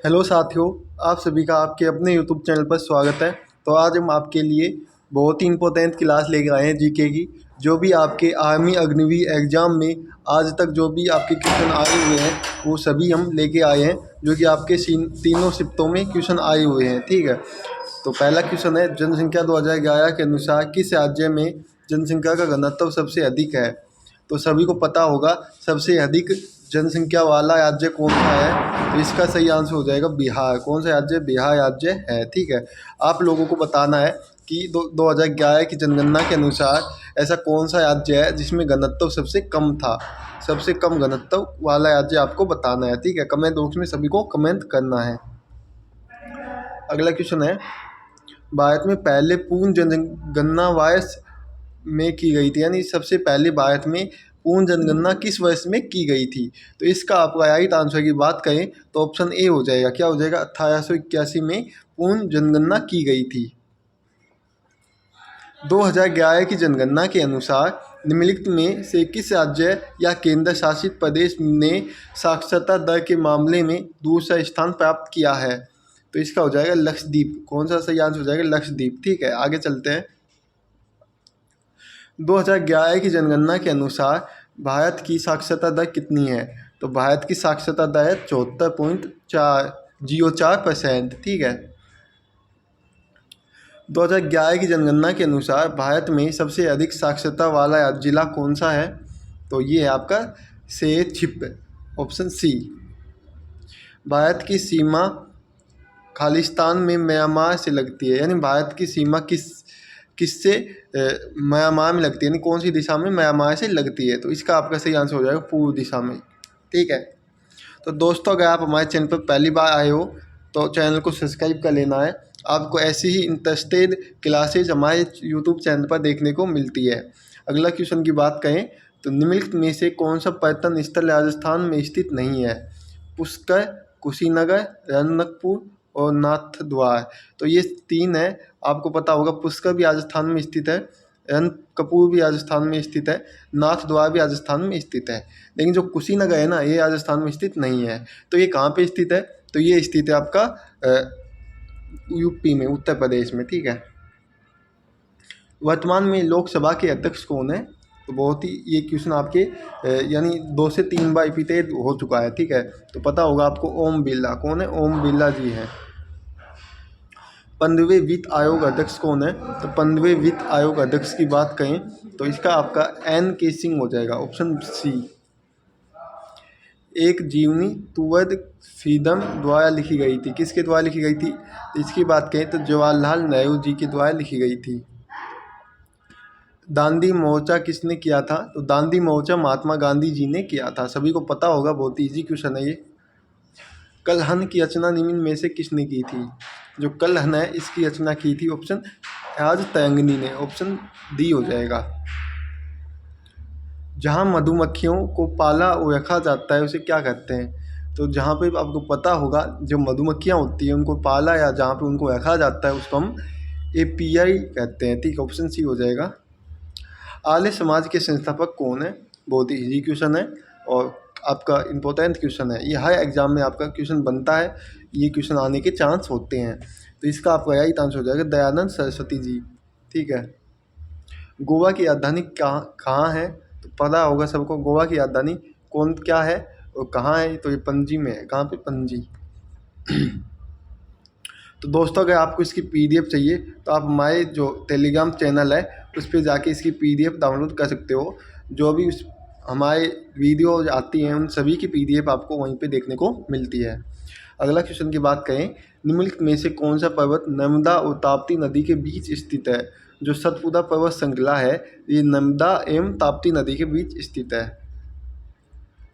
Hello साथियों, आप सभी का आपके अपने यूट्यूब चैनल पर स्वागत है। तो आज हम आपके लिए बहुत ही इम्पोर्टेंट क्लास लेकर आए हैं जीके की। जो भी आपके आर्मी अग्निवीर एग्ज़ाम में आज तक जो भी आपके क्वेश्चन आए हुए हैं वो सभी हम लेके आए हैं, जो कि आपके तीनों शिफ्टों में क्वेश्चन आए हुए हैं। ठीक है, तो पहला क्वेश्चन है, जनसंख्या 2011 के अनुसार किस राज्य में जनसंख्या का घनत्व सबसे अधिक है? तो सभी को पता होगा सबसे अधिक जनसंख्या वाला राज्य कौन सा है। तो इसका सही आंसर हो जाएगा बिहार। कौन सा राज्य? बिहार राज्य है। ठीक है, आप लोगों को बताना है कि 2011 की जनगणना के अनुसार ऐसा कौन सा राज्य है जिसमें घनत्व सबसे कम था। सबसे कम घनत्व वाला राज्य आपको बताना है। ठीक है, कमेंट बॉक्स में सभी को कमेंट करना है। अगला क्वेश्चन है, भारत में पहले पूर्ण जनगणना वर्ष में की गई थी, यानी सबसे पहले भारत में पूर्ण जनगणना किस वर्ष में की गई थी? तो इसका आपको राइट आंसर की बात करें तो ऑप्शन ए हो जाएगा। क्या हो जाएगा? 1881 में पूर्ण जनगणना की गई थी। 2011 की जनगणना के अनुसार निम्नलिखित में से किस राज्य या केंद्र शासित प्रदेश ने साक्षरता दर के मामले में दूसरा स्थान प्राप्त किया है? तो इसका हो जाएगा लक्षद्वीप। कौन सा सही आंसर हो जाएगा? लक्षद्वीप। ठीक है, आगे चलते हैं। 2011 की जनगणना के अनुसार भारत की साक्षरता दर कितनी है? तो भारत की साक्षरता दर है 74.04%। ठीक है, 2011 की जनगणना के अनुसार भारत में सबसे अधिक साक्षरता वाला जिला कौन सा है? तो ये है आपका सेछिप, ऑप्शन सी। भारत की सीमा खालिस्तान में म्यांमार से लगती है, यानी भारत की सीमा किससे म्यांमार में लगती है, यानी कौन सी दिशा में? म्यांमार से लगती है। तो इसका आपका सही आंसर हो जाएगा पूर्व दिशा में। ठीक है, तो दोस्तों अगर आप हमारे चैनल पर पहली बार आए हो तो चैनल को सब्सक्राइब कर लेना है। आपको ऐसी ही इंटरेस्टेड क्लासेज हमारे यूट्यूब चैनल पर देखने को मिलती है। अगला क्वेश्चन की बात करें तो निम्नलिखित में से कौन सा पर्यटन स्थल राजस्थान में स्थित नहीं है? पुष्कर, कुशीनगर, रणकपुर और नाथद्वार। तो ये तीन है, आपको पता होगा। पुष्कर भी राजस्थान में स्थित है, रणकपुर भी राजस्थान में स्थित है, नाथद्वार भी राजस्थान में स्थित है। लेकिन जो कुशीनगर है ना, ये राजस्थान में स्थित नहीं है। तो ये कहाँ पे स्थित है? तो ये स्थित है आपका यूपी में, उत्तर प्रदेश में। ठीक है, वर्तमान में लोकसभा के अध्यक्ष कौन है? तो बहुत ही ये क्वेश्चन आपके यानी 2 से 3 बार रिपीटेड हो चुका है। ठीक है, तो पता होगा आपको। ओम बिरला। कौन है? ओम बिरला जी हैं। 15वें वित्त आयोग अध्यक्ष कौन है? तो 15वें वित्त आयोग अध्यक्ष की बात करें तो इसका आपका NK सिंह हो जाएगा, ऑप्शन सी। एक जीवनी तुवध फीदम द्वारा लिखी गई थी। किसके द्वारा लिखी गई थी? इसकी बात करें तो जवाहरलाल नेहरू जी के द्वारा लिखी गई थी। दांडी मोर्चा किसने किया था? तो दांडी मोर्चा महात्मा गांधी जी ने किया था। सभी को पता होगा, बहुत इजी क्वेश्चन है ये। कलहन की रचना निम्न में से किसने की थी? जो कलहन है इसकी रचना की थी ऑप्शन आज तरंगिणी ने, ऑप्शन डी हो जाएगा। जहाँ मधुमक्खियों को पाला और रखा जाता है उसे क्या कहते हैं? तो जहाँ पे आपको पता होगा जो मधुमक्खियाँ होती हैं उनको पाला या जहाँ पे उनको रखा जाता है उसको हम एपीआई कहते हैं। ठीक, ऑप्शन सी हो जाएगा। आर्य समाज के संस्थापक कौन है? बहुत ही इजी क्वेश्चन है और आपका इम्पोर्टेंट क्वेश्चन है। ये हर एग्जाम में आपका क्वेश्चन बनता है, ये क्वेश्चन आने के चांस होते हैं। तो इसका आपका राइट आंसर हो जाएगा दयानंद सरस्वती जी। ठीक है, गोवा की राजधानी कहाँ है? तो पता होगा सबको, गोवा की राजधानी कौन क्या है और कहाँ है? तो ये पणजी में है। कहाँ पे? पणजी। तो दोस्तों अगर आपको इसकी PDF चाहिए तो आप हमारे जो टेलीग्राम चैनल है उस पर जाके इसकी PDF डाउनलोड कर सकते हो। जो भी उस हमारे वीडियो आती हैं उन सभी की PDF आपको वहीं पे देखने को मिलती है। अगला क्वेश्चन की बात करें, निम्नलिखित में से कौन सा पर्वत नर्मदा और ताप्ती नदी के बीच स्थित है? जो सतपुड़ा पर्वत श्रृंखला है ये नर्मदा एवं ताप्ती नदी के बीच स्थित है।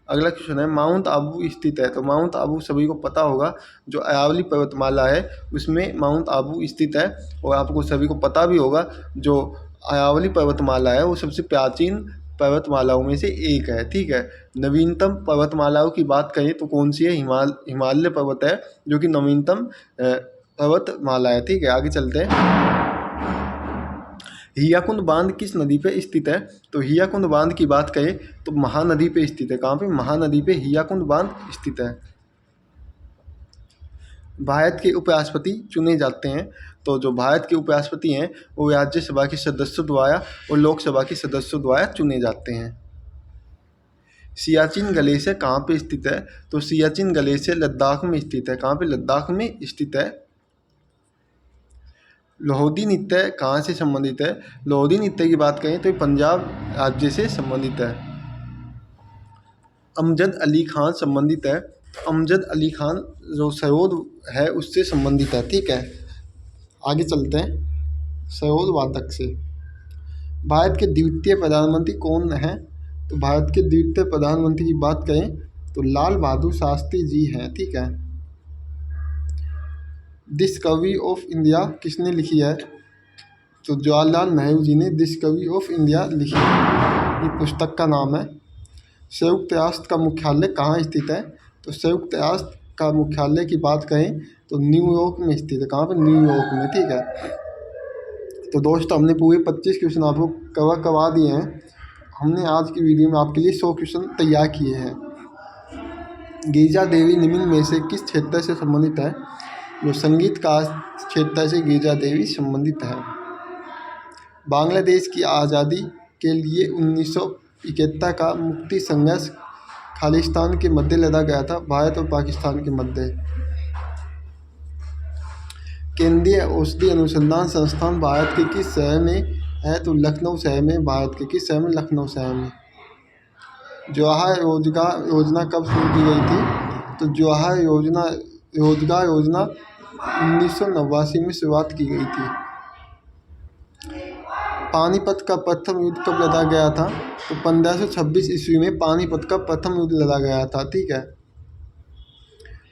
अगला क्वेश्चन है, माउंट आबू स्थित है। तो माउंट आबू सभी को पता होगा, जो अरावली पर्वतमाला है उसमें माउंट आबू स्थित है। और आपको सभी को पता भी होगा जो अरावली पर्वतमाला है वो सबसे प्राचीन पर्वतमालाओं में से एक है। ठीक है, नवीनतम पर्वतमालाओं की बात करें तो कौन सी है? हिमालय पर्वत है जो कि नवीनतम पर्वतमाला है। ठीक है, आगे चलते हैं। हियाकुंड बांध किस नदी पे स्थित है? तो हियाकुंड बांध की बात करें तो महानदी पे स्थित है। कहाँ पे? महानदी पे हियाकुंड बांध स्थित है। भारत के उपराष्ट्रपति चुने जाते हैं। तो जो भारत के उपराष्ट्रपति हैं वो राज्यसभा के सदस्यों द्वारा और लोकसभा के सदस्यों द्वारा चुने जाते हैं। सियाचिन ग्लेशियर कहाँ पे स्थित है? तो सियाचिन ग्लेशियर लद्दाख में स्थित है। कहाँ पे? लद्दाख में स्थित है। लोहदी नृत्य कहाँ से संबंधित है? लोहदी नृत्य की बात करें तो ये पंजाब राज्य से संबंधित है। अमजद अली खान संबंधित है। अमजद अली खान जो सरोद है उससे संबंधित है। ठीक है, आगे चलते हैं सरोद वादक से। भारत के द्वितीय प्रधानमंत्री कौन हैं? तो भारत के द्वितीय प्रधानमंत्री की बात करें तो लाल बहादुर शास्त्री जी हैं। ठीक है। डिस्कवरी ऑफ इंडिया किसने लिखी है? तो जवाहरलाल नेहरू जी ने डिस्कवरी ऑफ इंडिया लिखी है, ये पुस्तक का नाम है। संयुक्त राष्ट्र का मुख्यालय कहाँ स्थित है? तो संयुक्त राष्ट्र का मुख्यालय की बात करें तो न्यूयॉर्क में स्थित है। कहाँ पर? न्यूयॉर्क में। ठीक है। तो दोस्तों हमने पूरे 25 क्वेश्चन आपको कवर करवा दिए हैं। हमने आज की वीडियो में आपके लिए 100 क्वेश्चन तैयार किए हैं। गिरिजा देवी निम्न में से किस क्षेत्र से संबंधित है? जो संगीत का क्षेत्र से गिरिजा देवी संबंधित है। बांग्लादेश की आज़ादी के लिए 1971 का मुक्ति संघर्ष खालिस्तान के मध्य लड़ा गया था, भारत और पाकिस्तान के मध्य। केंद्रीय औषधि अनुसंधान संस्थान भारत के किस शहर में है? तो लखनऊ शहर में। भारत के किस शहर में? लखनऊ शहर में। जवाहर रोजगार योजना कब शुरू की गई थी? तो जवाहर रोजगार योजना 1989 में शुरुआत की गई थी। पानीपत का प्रथम युद्ध कब लड़ा गया था? तो 1526 ईस्वी में पानीपत का प्रथम युद्ध लड़ा गया था। ठीक है।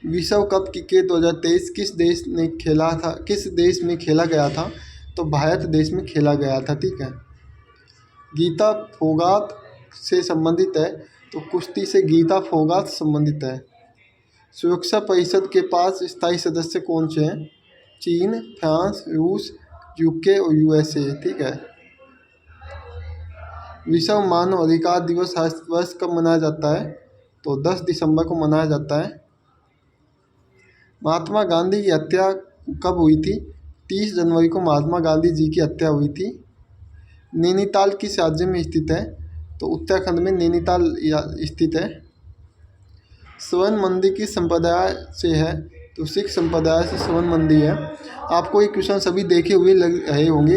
विश्व कप क्रिकेट 2023 किस देश में खेला गया था? तो भारत देश में खेला गया था। ठीक है। गीता फोगाट से संबंधित है तो कुश्ती से गीता फोगाट संबंधित है। सुरक्षा परिषद के पास स्थायी सदस्य कौन से हैं? चीन, फ्रांस, रूस, यूके और यूएसए। ठीक है। विश्व मानव अधिकार दिवस हर वर्ष कब मनाया जाता है? तो 10 दिसंबर को मनाया जाता है। महात्मा गांधी की हत्या कब हुई थी? 30 जनवरी को महात्मा गांधी जी की हत्या हुई थी। नैनीताल किस राज्य में स्थित है? तो उत्तराखंड में नैनीताल स्थित है। स्वर्ण मंदिर किस संप्रदाय से है? तो सिख संप्रदाय से स्वर्ण मंदिर है। आपको ये क्वेश्चन सभी देखे हुए लग रहे होंगे।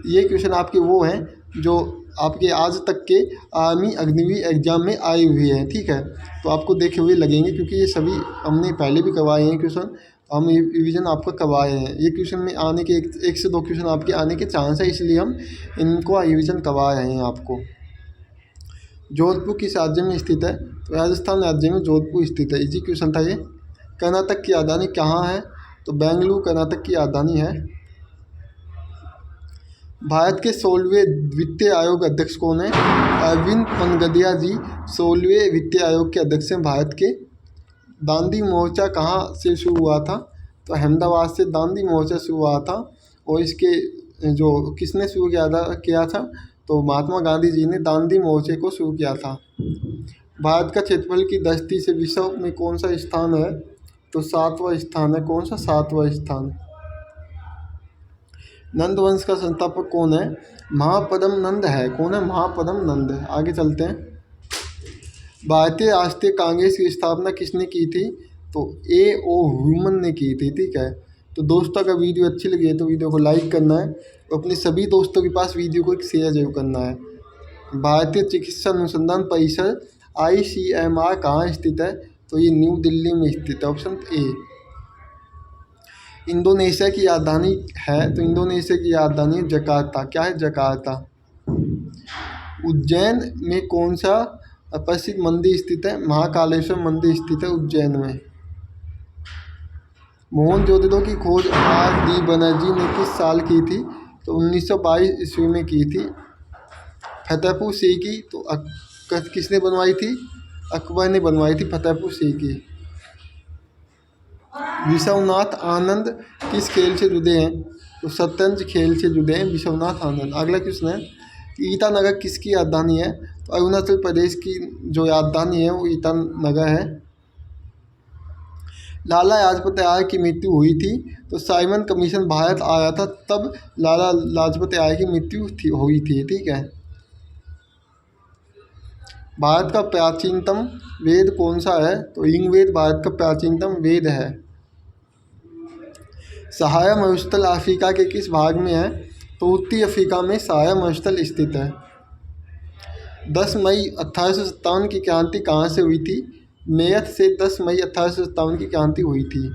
ये क्वेश्चन आपके वो हैं जो आपके आज तक के आर्मी अग्निवीर एग्जाम में आए हुए हैं। ठीक है। तो आपको देखे हुए लगेंगे क्योंकि ये सभी हमने पहले भी करवाए हैं क्वेश्चन, हम रिवीजन आपको करवाए हैं। ये क्वेश्चन में आने के एक से दो क्वेश्चन आपके आने के चांस है, इसलिए हम इनको रिवीजन करवा रहे हैं आपको। जोधपुर किस राज्य में स्थित है? तो राजस्थान राज्य में जोधपुर स्थित है। इजी क्वेश्चन था ये। कर्नाटक की राजधानी कहाँ है? तो बेंगलुरु कर्नाटक की राजधानी है। भारत के 16वें वित्त आयोग अध्यक्ष कौन है? अरविंद पनगदिया जी 16वें वित्त आयोग के अध्यक्ष हैं भारत के। दांडी मोर्चा कहाँ से शुरू हुआ था? तो अहमदाबाद से दांडी मोर्चा शुरू हुआ था। और इसके जो किसने शुरू किया था? तो महात्मा गांधी जी ने दांडी मोर्चे को शुरू किया था। भारत का क्षेत्रफल की दृष्टि से विश्व में कौन सा स्थान है? तो 7वां स्थान है। कौन सा? 7वां स्थान। नंद वंश का संस्थापक कौन है? महापद्म नंद है। कौन है? महापद्म नंद। आगे चलते हैं। भारतीय राष्ट्रीय कांग्रेस की स्थापना किसने की थी? तो A.O. ह्यूमन ने की थी। ठीक है। तो दोस्तों अगर वीडियो अच्छी लगी है तो वीडियो को लाइक करना है और अपने सभी दोस्तों के पास वीडियो को एक शेयर जरूर करना है। भारतीय चिकित्सा अनुसंधान परिषद ICMR कहाँ स्थित है? तो ये न्यू दिल्ली में स्थित है। Option A. इंडोनेशिया की राजधानी है? तो इंडोनेशिया की राजधानी है जकार्ता। क्या है? जकार्ता। उज्जैन में कौन सा प्रसिद्ध मंदिर स्थित है? महाकालेश्वर मंदिर स्थित है उज्जैन में। मोहनजोदड़ो की खोज R.D. बनर्जी ने किस साल की थी? तो 1922 ईस्वी में की थी। फतेहपुर सीकरी तो किसने बनवाई थी? अकबर ने बनवाई थी फतेहपुर सीकरी। विश्वनाथ आनंद किस खेल से जुड़े हैं? तो शतरंज खेल से जुड़े हैं विश्वनाथ आनंद। अगला क्वेश्चन है ईटानगर किसकी राजधानी है? तो अरुणाचल प्रदेश की जो राजधानी है वो ईटानगर है। लाला लाजपत राय की मृत्यु हुई थी। तो साइमन कमीशन भारत आया था तब लाला लाजपत राय की मृत्यु हुई थी। ठीक है। भारत का प्राचीनतम वेद कौन सा है? तो ऋग्वेद भारत का प्राचीनतम वेद है। सहारा मरुस्थल अफ्रीका के किस भाग में है? तो उत्तरी अफ्रीका में सहारा मरुस्थल स्थित है। 10 मई 1857 की क्रांति कहाँ से हुई थी? मेरठ से 10 मई 1857 की क्रांति हुई थी।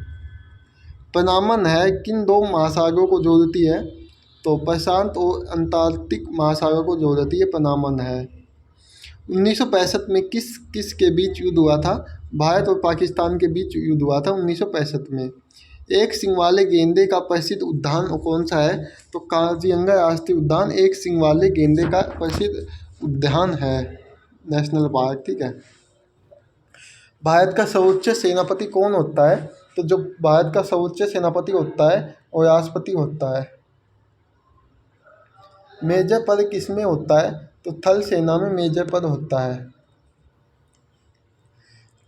पनामा नहर किन दो महासागरों को जोड़ती है? तो प्रशांत और अंटार्कटिक महासागर को जोड़ती है पनामा नहर। 1965 में किस किस के बीच युद्ध हुआ था? भारत और पाकिस्तान के बीच युद्ध हुआ था 1965 में। एक सींग वाले गेंडे का प्रसिद्ध उद्यान कौन सा है? तो काजीरंगा राष्ट्रीय उद्यान एक सींग वाले गेंडे का प्रसिद्ध उद्यान है, नेशनल पार्क। ठीक है। भारत का सर्वोच्च सेनापति कौन होता है? तो जो भारत का सर्वोच्च सेनापति होता है वो राष्ट्रपति होता है। मेजर पद किसमें होता है? तो थल सेना में मेजर पद होता है।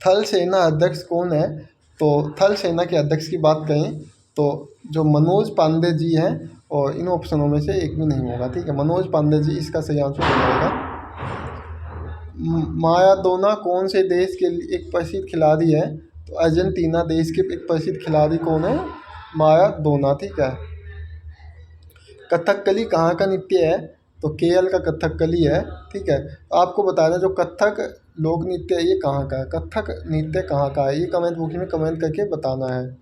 थल सेना अध्यक्ष कौन है? तो थल सेना के अध्यक्ष की बात करें तो जो मनोज पांडे जी हैं, और इन ऑप्शनों में से एक भी नहीं होगा। ठीक है। मनोज पांडे जी इसका सही आंसर हो जाएगा। माराडोना कौन से देश के एक प्रसिद्ध खिलाड़ी है? तो अर्जेंटीना देश के एक प्रसिद्ध खिलाड़ी कौन है? माराडोना। ठीक है। कथकली कहाँ का नृत्य है? तो केरल का कथकली है। ठीक है। आपको बता दें जो कथक लोक नृत्य है ये कहाँ का है, कथक नृत्य कहाँ का है, ये कमेंट बॉक्स में कमेंट करके बताना है।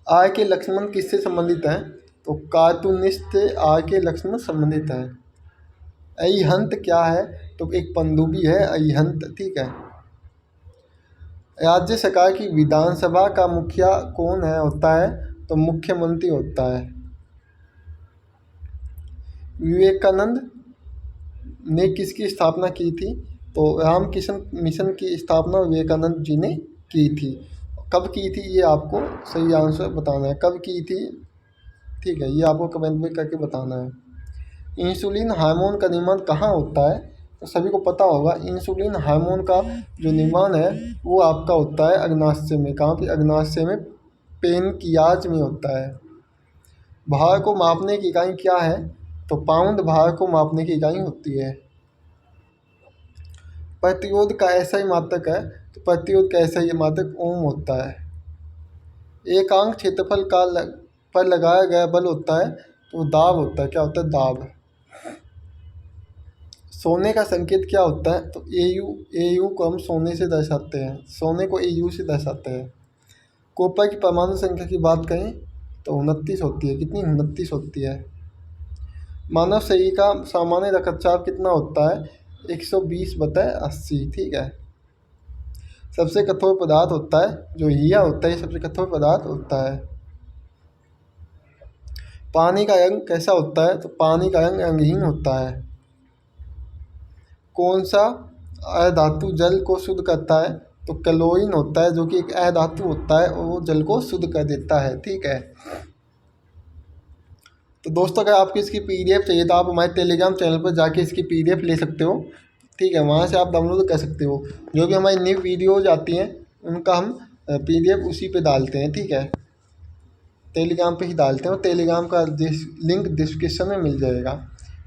आर के लक्ष्मण किससे संबंधित हैं? तो कार्टूनिस्ट आर के लक्ष्मण संबंधित हैं। अरिहंत क्या है? तो एक पनडुब्बी है अरिहंत। ठीक है। राज्य सरकार की विधानसभा का मुखिया कौन है होता है? तो मुख्यमंत्री होता है। विवेकानंद ने किसकी स्थापना की थी? तो रामकृष्ण मिशन की स्थापना विवेकानंद जी ने की थी। कब की थी ये आपको सही आंसर बताना है, कब की थी। ठीक है। ये आपको कमेंट में करके बताना है। इंसुलिन हार्मोन का निर्माण कहाँ होता है? तो सभी को पता होगा इंसुलिन हार्मोन का जो निर्माण है वो आपका होता है अग्नाशय में। कहाँ पे? अग्नाशय में, पेनकियाज में होता है। भार को मापने की इकाई क्या है? तो पाउंड भार को मापने की इकाई होती है। प्रतिरोध का ऐसा ही मात्रक है? तो प्रतिरोध का ऐसा ही मात्रक ओम होता है। एकांक क्षेत्रफल का पर लगाया गया बल होता है तो दाब होता है। क्या होता है? दाब। सोने का संकेत क्या होता है? तो एयू। एयू को हम सोने से दर्शाते हैं, सोने को एयू से दर्शाते हैं। कॉपर की परमाणु संख्या की बात करें तो 29 होती है। कितनी? 29 होती है। मानव शरीर का सामान्य रक्तचाप कितना होता है? 120/80। ठीक है। सबसे कठोर पदार्थ होता है जो हीरा होता है, सबसे कठोर पदार्थ होता है। पानी का रंग कैसा होता है? तो पानी का रंग रंगहीन होता है। कौन सा अधातु जल को शुद्ध करता है? तो क्लोरीन होता है जो कि एक अधातु होता है और वो जल को शुद्ध कर देता है। ठीक है। तो दोस्तों अगर आपको इसकी पीडीएफ चाहिए तो आप हमारे टेलीग्राम चैनल पर जाके इसकी पीडीएफ ले सकते हो। ठीक है। वहाँ से आप डाउनलोड कर सकते हो। जो भी हमारी न्यू वीडियोज आती हैं उनका हम पीडीएफ उसी पे डालते हैं। ठीक है। टेलीग्राम पे ही डालते हैं और टेलीग्राम का लिंक डिस्क्रिप्शन में मिल जाएगा।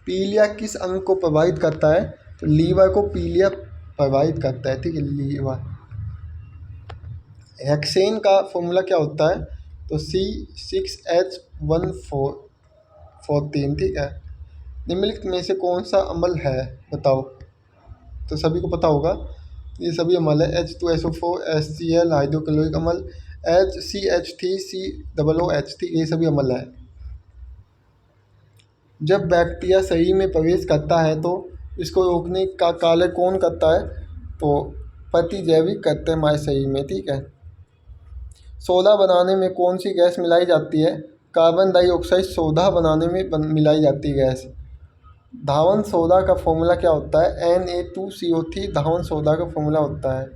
पीलिया किस अंग को प्रभावित करता है? तो लीवर को पीलिया प्रभावित करता है। ठीक है। लीवर। हेक्सेन का फॉर्मूला क्या होता है? तो C6H14। ठीक है। निम्नलिखित में से कौन सा अम्ल है बताओ? तो सभी को पता होगा ये सभी अम्ल है। H2SO4, HCl हाइड्रोक्लोरिक अम्ल, HCH3COOH। ठीक है। ये सभी अम्ल है। जब बैक्टीरिया शरीर में प्रवेश करता है तो इसको रोकने का कार्य कौन करता है? तो प्रतिजैविक करते हैं हमारे शरीर में। ठीक है। सोडा बनाने में कौन सी गैस मिलाई जाती है? कार्बन डाइऑक्साइड सोडा बनाने में मिलाई जाती है गैस। धावन सोडा का फॉर्मूला क्या होता है? Na2CO3 धावन सोडा का फॉर्मूला होता है।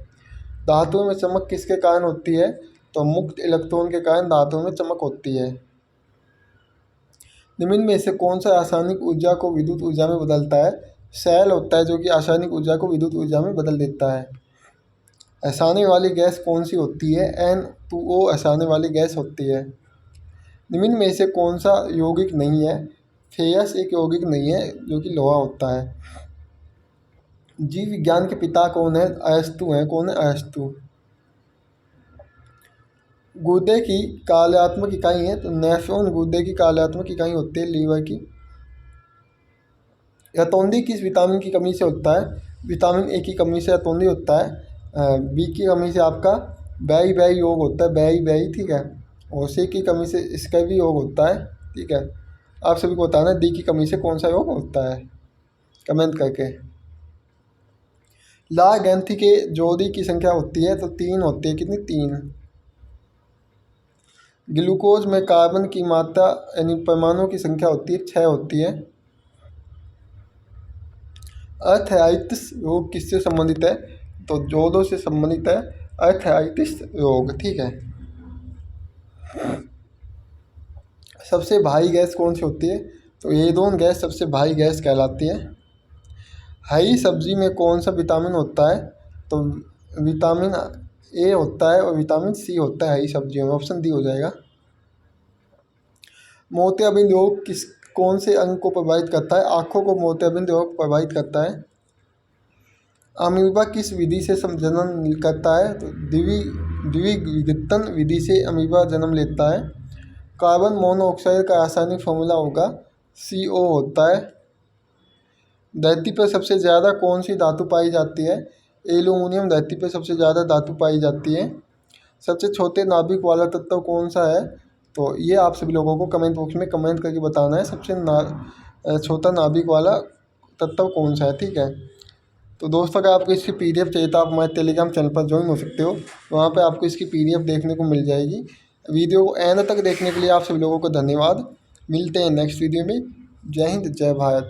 धातु में चमक किसके कारण होती है? तो मुक्त इलेक्ट्रॉन के कारण धातु में चमक होती है। निम्न में से कौन सा रासायनिक ऊर्जा को विद्युत ऊर्जा में बदलता है? सेल होता है जो कि रासायनिक ऊर्जा को विद्युत ऊर्जा में बदल देता है। हंसाने वाली गैस कौन सी होती है? N2O हंसाने वाली गैस होती है। निम्न में से कौन सा यौगिक नहीं है? फेयस एक यौगिक नहीं है जो कि लोहा होता है। जीव विज्ञान के पिता कौन है? अरस्तु हैं। कौन है? अरस्तु। गुर्दे की कार्यात्मक इकाई है तो नेफ्रॉन गुर्दे की कार्यात्मक इकाई होती है लीवर की। रतौंधी किस विटामिन की कमी से होता है? विटामिन ए की कमी से रतौंधी होता है। बी की कमी से आपका बेरी बेरी योग होता है, बेरी बेरी, ठीक है। और सी की कमी से इसका भी योग होता है, ठीक है। आप सभी को बताना है डी की कमी से कौन सा योग होता है, कमेंट करके। लाल ग्रंथि के जोड़ी की संख्या होती है तो 3 होती है। कितनी? 3। ग्लूकोज में कार्बन की मात्रा यानी परमाणुओं की संख्या होती है 6 होती है। अर्थराइटिस रोग किससे संबंधित है? तो जोड़ों से संबंधित है अर्थराइटिस रोग, ठीक है। सबसे भारी गैस कौन सी होती है? तो एरोन गैस सबसे भारी गैस कहलाती है। हरी सब्जी में कौन सा विटामिन होता है? तो विटामिन ए होता है और विटामिन सी होता है हरी सब्जियों में। ऑप्शन डी हो जाएगा। मोतियाबिंद रोग कौन से अंग को प्रभावित करता है? आँखों को मोतियाबिंद रोग प्रभावित करता है। अमीबा किस विधि से जन्म करता है? तो द्विविघटन विधि से अमीबा जन्म लेता है। कार्बन मोनोऑक्साइड का रासायनिक फॉर्मूला होगा CO होता है। धरती पर सबसे ज़्यादा कौन सी धातु पाई जाती है? एल्यूमिनियम धरती पर सबसे ज़्यादा धातु पाई जाती है। सबसे छोटे नाभिक वाला तत्व कौन सा है? तो ये आप सभी लोगों को कमेंट बॉक्स में कमेंट करके बताना है सबसे छोटा नाभिक वाला तत्व कौन सा है, ठीक है। तो दोस्तों अगर आपको इसकी PDF चाहिए तो आप हमारे टेलीग्राम चैनल पर ज्वाइन हो सकते हो, वहाँ पे आपको इसकी PDF देखने को मिल जाएगी। वीडियो को एंड तक देखने के लिए आप सभी लोगों को धन्यवाद। मिलते हैं नेक्स्ट वीडियो में। जय हिंद, जय भारत।